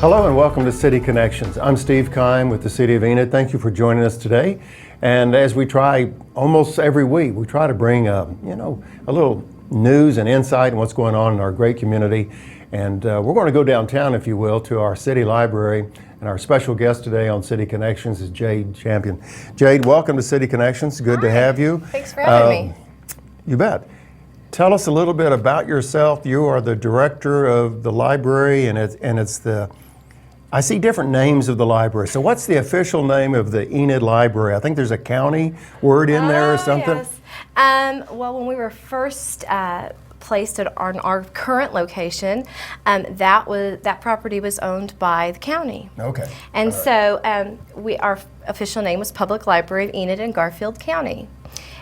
Hello and welcome to City Connections. I'm Steve Kime with the City of Enid. Thank you for joining us today. And as we try almost every week, we try to bring a little news and insight on what's going on in our great community. And we're going to go downtown, if you will, to our city library. And our special guest today on City Connections is Jade Champion. Jade, welcome to City Connections. Good to have you. Thanks for having me. You bet. Tell us a little bit about yourself. You are the director of the library, and it's the, I see different names of the library. So what's the official name of the Enid Library? I think there's a county word in there or something. Yes. Well, when we were first placed at our current location, that property was owned by the county. Okay. And so our official name was Public Library of Enid and Garfield County.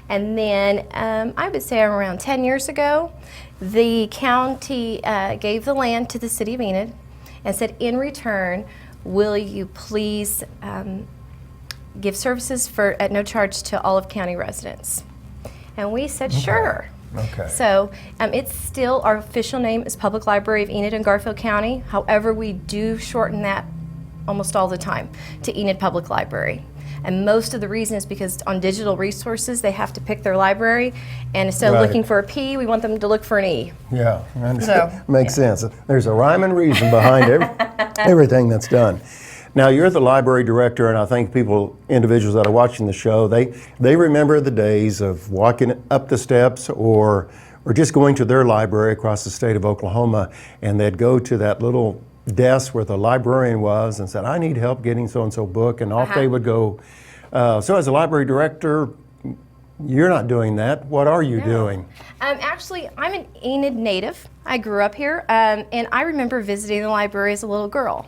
And then I would say around 10 years ago, the county gave the land to the city of Enid and said, in return, will you please give services at no charge to all of county residents? And we said, sure. Okay. So it's still, our official name is Public Library of Enid and Garfield County. However, we do shorten that almost all the time to Enid Public Library. And most of the reason is because on digital resources, they have to pick their library, and instead of looking for a P, we want them to look for an E. Yeah, I understand. Makes sense. There's a rhyme and reason behind everything that's done. Now, you're the library director, and I think individuals that are watching the show, they remember the days of walking up the steps or just going to their library across the state of Oklahoma, and they'd go to that little desk where the librarian was and said, I need help getting so-and-so book, and off they would go. So as a library director, you're not doing that. What are you doing? Actually, I'm an Enid native. I grew up here, and I remember visiting the library as a little girl.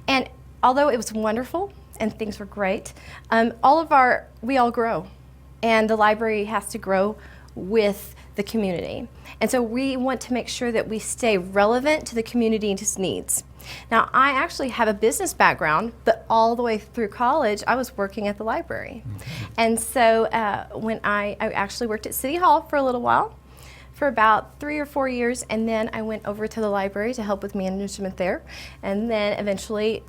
And although it was wonderful and things were great, we all grow, and the library has to grow with the community. And so we want to make sure that we stay relevant to the community's needs. Now, I actually have a business background, but all the way through college, I was working at the library. And so when I actually worked at City Hall for a little while, for about 3 or 4 years, and then I went over to the library to help with management there, and then eventually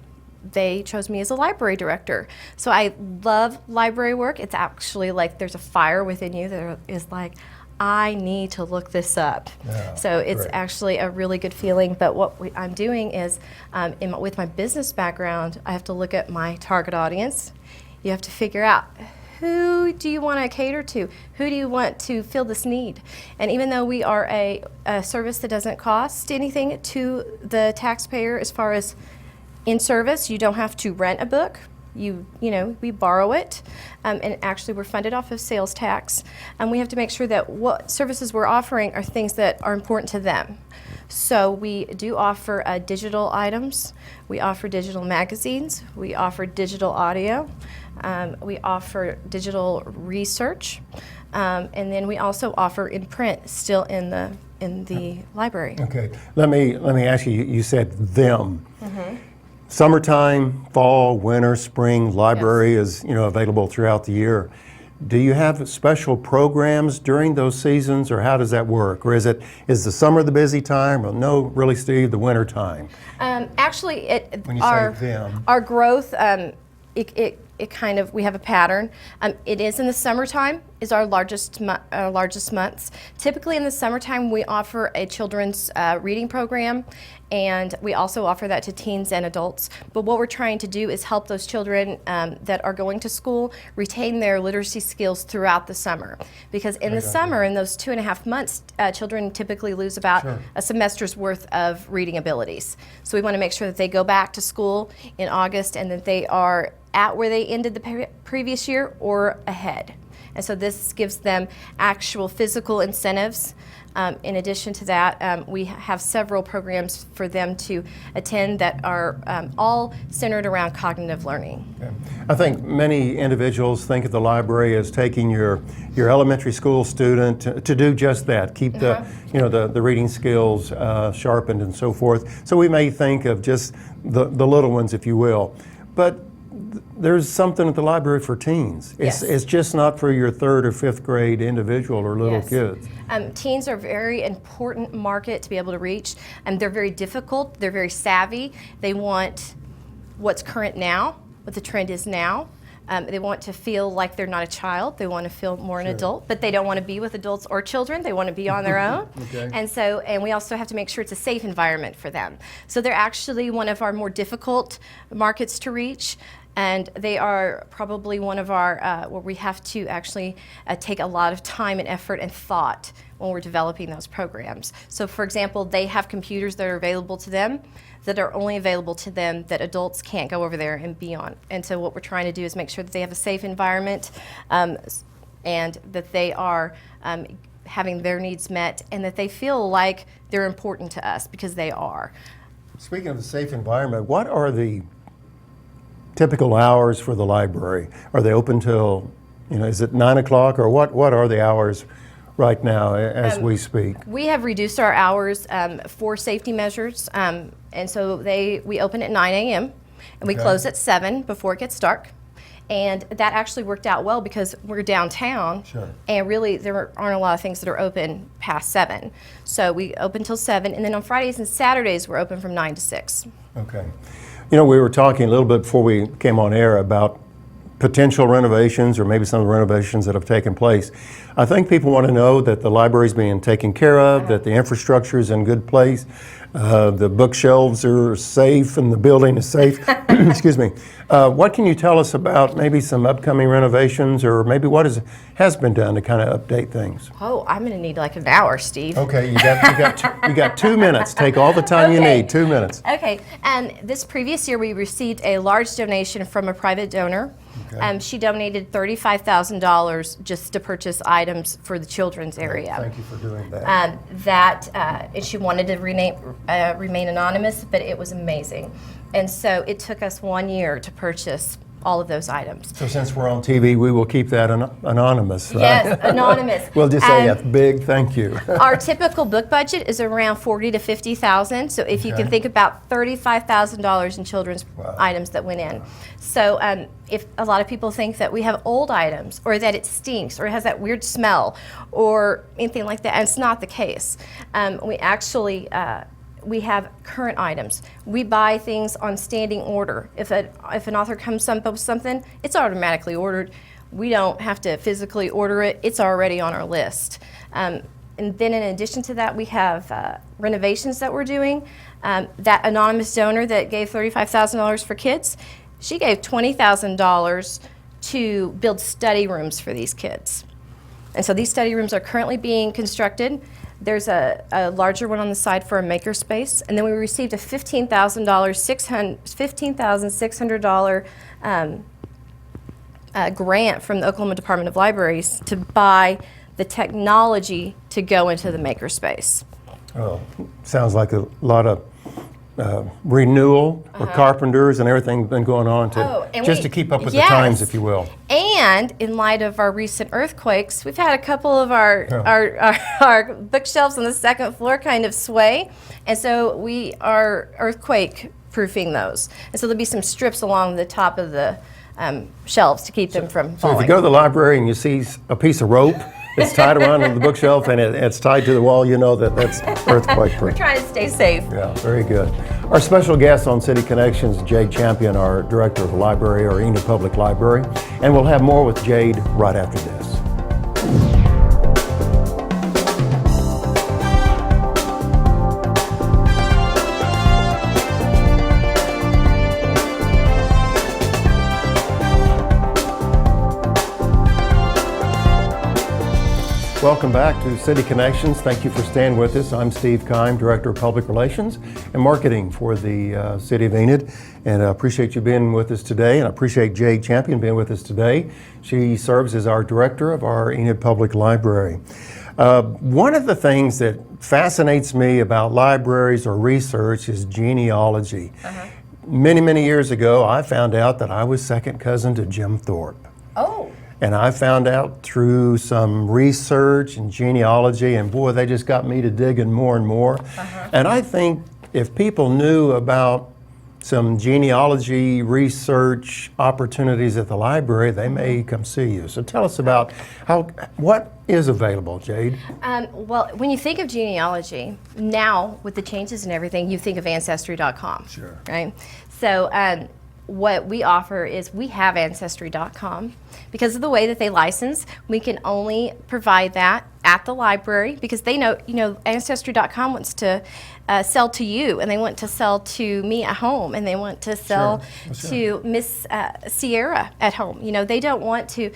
they chose me as a library director. So I love library work. It's actually like there's a fire within you that is like, I need to look this up. Yeah, so it's actually a really good feeling. But what I'm doing is, with my business background, I have to look at my target audience. You have to figure out, who do you want to cater to? Who do you want to fill this need? And even though we are a service that doesn't cost anything to the taxpayer as far as in service, you don't have to rent a book. We borrow it, and actually we're funded off of sales tax, and we have to make sure that what services we're offering are things that are important to them. So we do offer digital items, we offer digital magazines, we offer digital audio, we offer digital research, and then we also offer in print still in the library. Okay, let me ask you. You said them. Mm-hmm. Summertime, fall, winter, spring, library is available throughout the year. Do you have special programs during those seasons, or how does that work? Or is the summer the busy time? Or no, really, Steve, the winter time? Actually, when you say them, our growth, it kind of, we have a pattern. It is in the summertime is our largest months. Typically in the summertime we offer a children's reading program, and we also offer that to teens and adults. But what we're trying to do is help those children that are going to school retain their literacy skills throughout the summer. Because in the summer, in those 2.5 months, children typically lose about a semester's worth of reading abilities. So we want to make sure that they go back to school in August and that they are at where they ended the previous year or ahead. And so this gives them actual physical incentives. In addition to that, we have several programs for them to attend that are all centered around cognitive learning. Okay. I think many individuals think of the library as taking your elementary school student to do just that, keep the reading skills sharpened and so forth. So we may think of just the little ones, if you will. But there's something at the library for teens. Yes. It's just not for your 3rd or 5th grade individual or little Yes. kids. Teens are a very important market to be able to reach. They're very difficult. They're very savvy. They want what's current now, what the trend is now. They want to feel like they're not a child. They want to feel more an adult, but they don't want to be with adults or children. They want to be on their own. Okay. And we also have to make sure it's a safe environment for them. So they're actually one of our more difficult markets to reach. And they are probably one of our, where we have to actually take a lot of time and effort and thought when we're developing those programs. So for example, they have computers that are available to them that are only available to them that adults can't go over there and be on. And so what we're trying to do is make sure that they have a safe environment and that they are having their needs met and that they feel like they're important to us because they are. Speaking of a safe environment, what are the typical hours for the library? Are they open till, is it 9 o'clock or what are the hours right now as we speak? We have reduced our hours for safety measures, and so we open at 9 a.m. and we close at 7 before it gets dark. And that actually worked out well because we're downtown, Sure. and really there aren't a lot of things that are open past 7. So we open till 7, and then on Fridays and Saturdays we're open from 9 to 6. Okay. We were talking a little bit before we came on air about potential renovations or maybe some of the renovations that have taken place. I think people want to know that the library's being taken care of, that the infrastructure is in good place, the bookshelves are safe and the building is safe. Excuse me. What can you tell us about maybe some upcoming renovations or maybe what has been done to kind of update things? Oh, I'm going to need like an hour, Steve. Okay, you got 2 minutes. Take all the time you need, 2 minutes. Okay, and this previous year we received a large donation from a private donor. Okay. She donated $35,000 just to purchase items for the children's area. Thank you for doing that. And she wanted to remain anonymous, but it was amazing. And so it took us 1 year to purchase all of those items. So since we're on TV, we will keep that anonymous, right? Yes, anonymous. We'll just say a big thank you. Our typical book budget is around $40,000 to $50,000. So if you can think about $35,000 in children's items that went in. So if a lot of people think that we have old items or that it stinks or it has that weird smell or anything like that, and it's not the case. We actually we have current items. We buy things on standing order. If an author comes up with something, it's automatically ordered. We don't have to physically order it. It's already on our list. And then in addition to that, we have renovations that we're doing. That anonymous donor that gave $35,000 for kids, she gave $20,000 to build study rooms for these kids. And so these study rooms are currently being constructed. There's a larger one on the side for a makerspace, and then we received a $15,600 grant from the Oklahoma Department of Libraries to buy the technology to go into the makerspace. Oh, sounds like a lot of renewal or carpenters and everything been going on to keep up with the times, if you will. And in light of our recent earthquakes, we've had a couple of our bookshelves on the second floor kind of sway, and so we are earthquake proofing those. And so there'll be some strips along the top of the shelves to keep them from falling. So if you go to the library and you see a piece of rope, it's tied around the bookshelf and it's tied to the wall, you know that's earthquake proof. We're trying to stay safe. Yeah, very good. Our special guest on City Connections, Jade Champion, our Director of the Library, or Enid Public Library. And we'll have more with Jade right after this. Welcome back to City Connections. Thank you for staying with us. I'm Steve Kime, Director of Public Relations and Marketing for the City of Enid. And I appreciate you being with us today, and I appreciate Jade Champion being with us today. She serves as our Director of our Enid Public Library. One of the things that fascinates me about libraries or research is genealogy. Many, many years ago, I found out that I was second cousin to Jim Thorpe. Oh. And I found out through some research and genealogy, and boy, they just got me to digging more and more. And I think if people knew about some genealogy research opportunities at the library, they may come see you. So tell us about what is available, Jade? Well, when you think of genealogy, now with the changes and everything, you think of Ancestry.com. Sure. Right? So what we offer is we have Ancestry.com. Because of the way that they license, we can only provide that at the library because they know, Ancestry.com wants to sell to you, and they want to sell to me at home, and they want to sell to Miss Sierra at home. They don't want to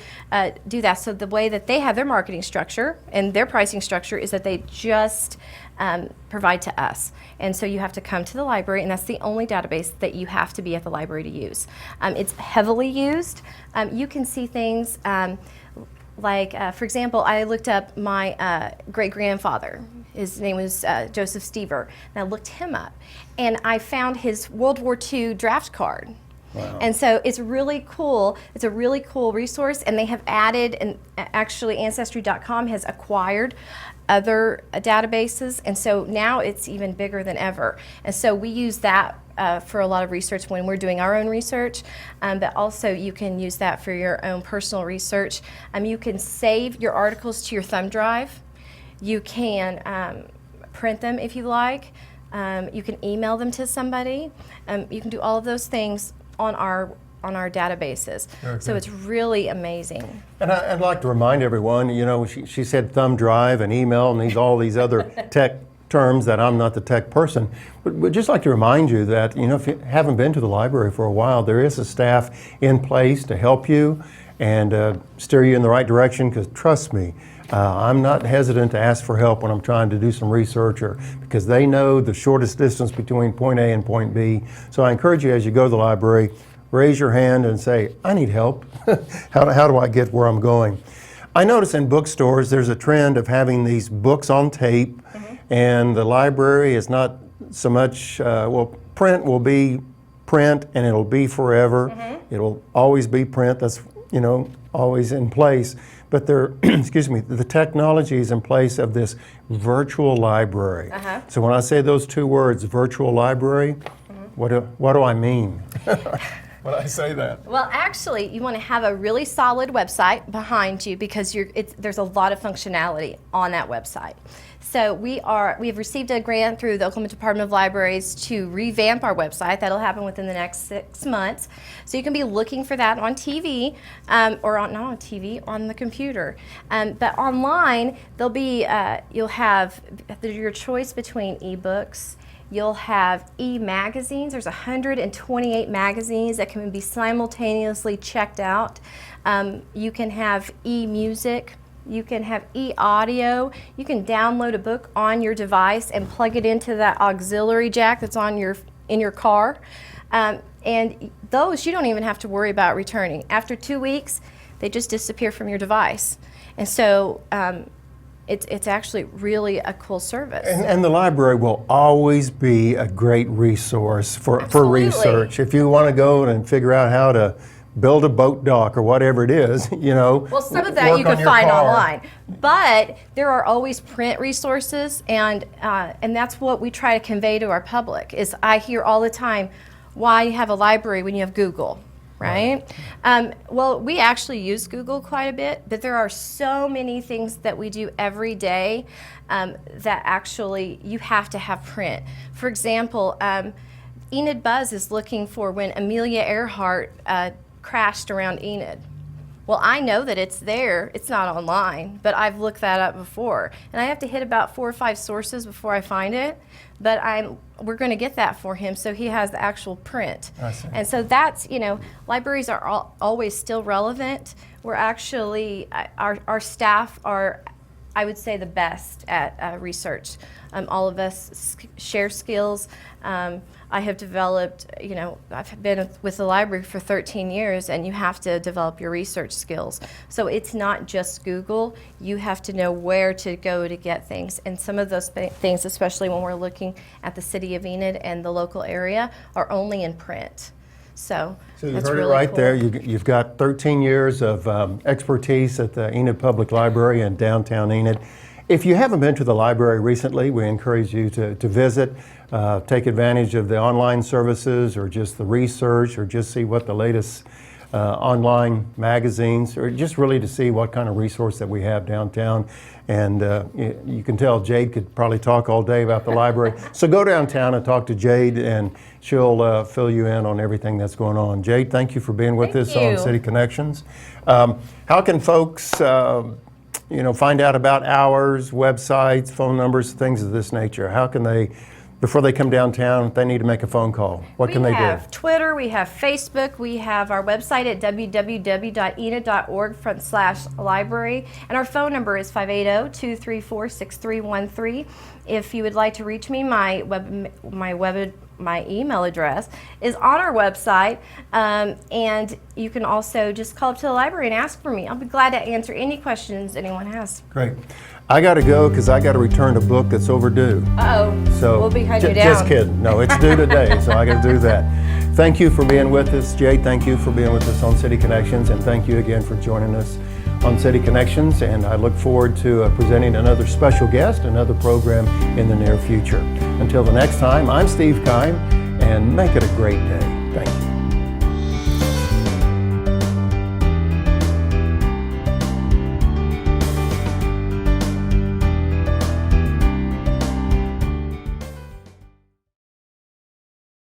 do that. So the way that they have their marketing structure and their pricing structure is that they just provide to us. And so you have to come to the library, and that's the only database that you have to be at the library to use. It's heavily used. You can see things like, for example, I looked up my great-grandfather. His name was Joseph Stever, and I looked him up, and I found his World War II draft card. Wow. And so it's really cool. It's a really cool resource, and they have added, and actually Ancestry.com has acquired other databases, and so now it's even bigger than ever. And so we use that for a lot of research when we're doing our own research, but also you can use that for your own personal research. You can save your articles to your thumb drive. You can print them if you like. You can email them to somebody. You can do all of those things on our databases. Okay. So it's really amazing. And I'd like to remind everyone, she said thumb drive and email and all these other tech terms that I'm not the tech person. But we'd just like to remind you that, if you haven't been to the library for a while, there is a staff in place to help you and steer you in the right direction, because trust me, I'm not hesitant to ask for help when I'm trying to do some research, because they know the shortest distance between point A and point B. So I encourage you, as you go to the library, raise your hand and say, I need help. How do I get where I'm going? I notice in bookstores there's a trend of having these books on tape, and the library is not so much, print will be print and it'll be forever. It'll always be print. That's, always in place. But the technology is in place of this virtual library. So when I say those two words, virtual library, what do I mean when I say that? Well, actually, you want to have a really solid website behind you because there's a lot of functionality on that website. So we have received a grant through the Oklahoma Department of Libraries to revamp our website. That'll happen within the next 6 months. So you can be looking for that on TV, or not on TV, on the computer. But online, you'll have your choice between ebooks. You'll have e-magazines. There's 128 magazines that can be simultaneously checked out. You can have e-music. You can have e-audio. You can download a book on your device and plug it into that auxiliary jack that's in your car. And those you don't even have to worry about returning. After 2 weeks, they just disappear from your device. And so it's actually really a cool service. And the library will always be a great resource for research. If you want to go and figure out how to build a boat dock or whatever it is, Well, some of that you can find online, but there are always print resources, and that's what we try to convey to our public. Is I hear all the time, why you have a library when you have Google, right? Well, we actually use Google quite a bit, but there are so many things that we do every day that actually you have to have print. For example, Enid Buzz is looking for when Amelia Earhart crashed around Enid. Well, I know that it's there. It's not online, but I've looked that up before. And I have to hit about 4 or 5 sources before I find it. But we're going to get that for him so he has the actual print. I see. And so that's, libraries are always still relevant. We're actually, our staff are, I would say, the best at research. All of us share skills. I have developed, I've been with the library for 13 years, and you have to develop your research skills. So it's not just Google. You have to know where to go to get things. And some of those things, especially when we're looking at the city of Enid and the local area, are only in print. So you that's heard really it right cool. there. You've got 13 years of expertise at the Enid Public Library in downtown Enid. If you haven't been to the library recently, we encourage you to visit, take advantage of the online services or just the research or just see what the latest online magazines, or just really to see what kind of resource that we have downtown. And you can tell Jade could probably talk all day about the library. So go downtown and talk to Jade, and she'll fill you in on everything that's going on. Jade, thank you for being with us on City Connections. How can folks find out about hours, websites, phone numbers, things of this nature? How can they, before they come downtown, if they need to make a phone call, what can they do? We have Twitter, we have Facebook, we have our website at www.enid.org/library, and our phone number is 580-234-6313. If you would like to reach me, my email address is on our website, and you can also just call up to the library and ask for me. I'll be glad to answer any questions anyone has. Great. I got to go because I got to return a book that's overdue. So we'll be hunting you down. Just kidding. No, it's due today, so I got to do that. Thank you for being with us, Jade. Thank you for being with us on City Connections, and thank you again for joining us on City Connections. And I look forward to presenting another special guest, another program in the near future. Until the next time, I'm Steve Kime, and make it a great day. Thank you.